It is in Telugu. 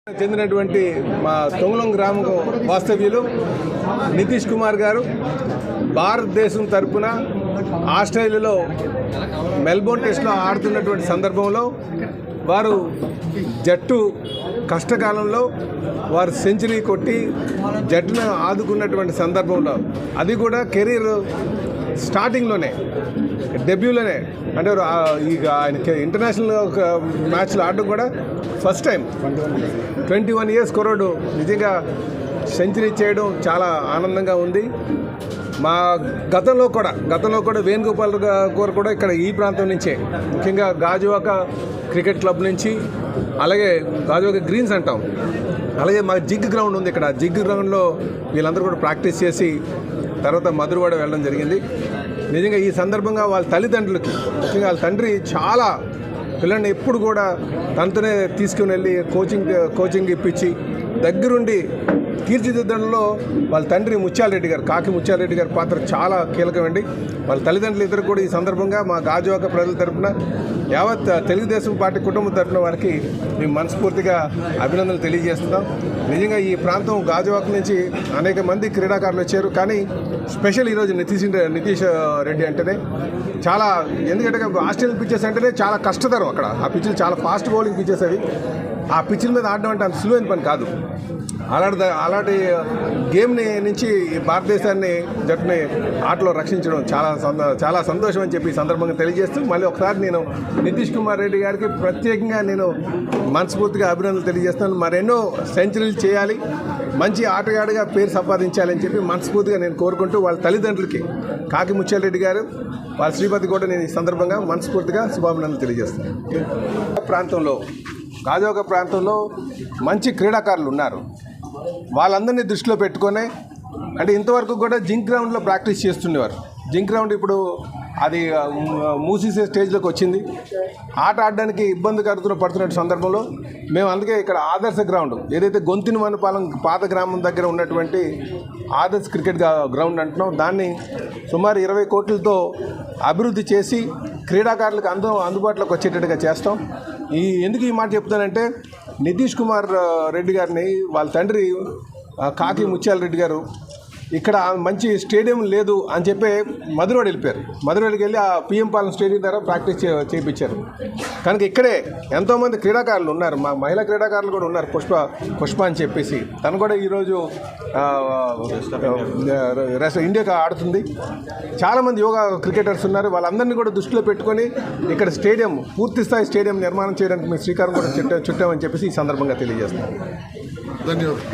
చెందినటువంటి మా తొంగలం గ్రామ వాస్తవ్యులు నితీష్ కుమార్ గారు భారతదేశం తరపున ఆస్ట్రేలియాలో మెల్బోర్న్ టెస్ట్లో ఆడుతున్నటువంటి సందర్భంలో వారు జట్టు కష్టకాలంలో వారు సెంచరీ కొట్టి జట్టును ఆదుకున్నటువంటి సందర్భంలో అది కూడా కెరీర్ స్టార్టింగ్లోనే డెబ్యూలోనే అంటే ఇక ఆయన ఇంటర్నేషనల్ మ్యాచ్లో ఆడడం కూడా ఫస్ట్ టైం 21 years కుర్రాడు నిజంగా సెంచరీ చేయడం చాలా ఆనందంగా ఉంది. మా గతంలో కూడా వేణుగోపాల్ గారు కూడా ఇక్కడ ఈ ప్రాంతం నుంచే ముఖ్యంగా గాజువాక క్రికెట్ క్లబ్ నుంచి, అలాగే గాజువాక గ్రీన్స్ అంటాం, అలాగే మా జిగ్ గ్రౌండ్ ఉంది ఇక్కడ. జిగ్ గ్రౌండ్లో వీళ్ళందరూ కూడా ప్రాక్టీస్ చేసి తర్వాత మధురవాడ వెళ్ళడం జరిగింది. నిజంగా ఈ సందర్భంగా వాళ్ళ తల్లిదండ్రులకి, ముఖ్యంగా వాళ్ళ తండ్రి చాలా పిల్లల్ని ఎప్పుడు కూడా తనతోనే తీసుకుని వెళ్ళి కోచింగ్ ఇప్పించి దగ్గరుండి తీర్చిదిద్దడంలో వాళ్ళ తండ్రి ముత్యాలరెడ్డి గారు, కాకి ముత్యాలరెడ్డి గారి పాత్ర చాలా కీలకమండి. వాళ్ళ తల్లిదండ్రులు ఇద్దరు కూడా ఈ సందర్భంగా మా గాజువాక ప్రజల తరఫున, యావత్ తెలుగుదేశం పార్టీ కుటుంబం తరఫున వారికి మేము మనస్ఫూర్తిగా అభినందనలు తెలియజేస్తున్నాం. నిజంగా ఈ ప్రాంతం గాజువాక నుంచి అనేక మంది క్రీడాకారులు వచ్చారు, కానీ స్పెషల్ ఈరోజు నితీష్ రెడ్డి అంటేనే చాలా, ఎందుకంటే ఆస్ట్రేలియన్ పిచ్చెస్ అంటేనే చాలా కష్టతరం. అక్కడ ఆ పిచ్చులు చాలా ఫాస్ట్ బౌలింగ్ పిచ్చెస్ అవి. ఆ పిచ్చుల మీద ఆడడం అంటే అంత సులువైన పని కాదు. అలాంటి గేమ్ని నుంచి భారతదేశాన్ని జట్టుని ఆటలో రక్షించడం చాలా సంతోషం అని చెప్పి ఈ సందర్భంగా తెలియజేస్తూ, మళ్ళీ ఒకసారి నేను నితీష్ కుమార్ రెడ్డి గారికి ప్రత్యేకంగా నేను మనస్ఫూర్తిగా అభినందనలు తెలియజేస్తున్నాను. మరెన్నో సెంచరీలు చేయాలి, మంచి ఆటగాడిగా పేరు సంపాదించాలని చెప్పి మనస్ఫూర్తిగా నేను కోరుకుంటూ, వాళ్ళ తల్లిదండ్రులకి కాకి ముత్యాలరెడ్డి గారు, వాళ్ళ శ్రీపతి కూడా నేను ఈ సందర్భంగా మనస్ఫూర్తిగా శుభాభినందనలు తెలియజేస్తున్నాను. గాజువాక ప్రాంతంలో మంచి క్రీడాకారులు ఉన్నారు. వాళ్ళందరినీ దృష్టిలో పెట్టుకొని, అంటే ఇంతవరకు కూడా జింక్ గ్రౌండ్లో ప్రాక్టీస్ చేస్తుండేవారు. జింక్ గ్రౌండ్ ఇప్పుడు అది మూసేసే స్టేజ్లోకి వచ్చింది. ఆట ఆడడానికి ఇబ్బంది పడుతున్న సందర్భంలో మేము అందుకే ఇక్కడ ఆదర్శ గ్రౌండ్, ఏదైతే గొంతిన వనపాలెం పాత గ్రామం దగ్గర ఉన్నటువంటి ఆదర్శ క్రికెట్ గ్రౌండ్ అంటున్నాం, దాన్ని సుమారు 20 కోట్లతో అభివృద్ధి చేసి క్రీడాకారులకు అందుబాటులోకి వచ్చేటట్టుగా చేస్తాం. ఎందుకు ఈ మాట చెప్తానంటే, నితీష్ కుమార్ రెడ్డి గారిని వాళ్ళ తండ్రి కాకి ముత్యాలరెడ్డి గారు ఇక్కడ మంచి స్టేడియం లేదు అని చెప్పి మధురవాడ వెళ్ళిపోయారు. మధురవాడికి వెళ్ళి ఆ పిఎం పాలెం స్టేడియం ద్వారా ప్రాక్టీస్ చేయించారు. కనుక ఇక్కడే ఎంతోమంది క్రీడాకారులు ఉన్నారు. మా మహిళా క్రీడాకారులు కూడా ఉన్నారు, పుష్ప అని చెప్పేసి. తను కూడా ఈరోజు ఇండియాకి ఆడుతుంది. చాలామంది యోగా క్రికెటర్స్ ఉన్నారు. వాళ్ళందరినీ కూడా దృష్టిలో పెట్టుకొని ఇక్కడ స్టేడియం, పూర్తిస్థాయి స్టేడియం నిర్మాణం చేయడానికి మేము శ్రీకారం కూడా చుట్టామని చెప్పేసి ఈ సందర్భంగా తెలియజేస్తున్నాం. ధన్యవాదాలు.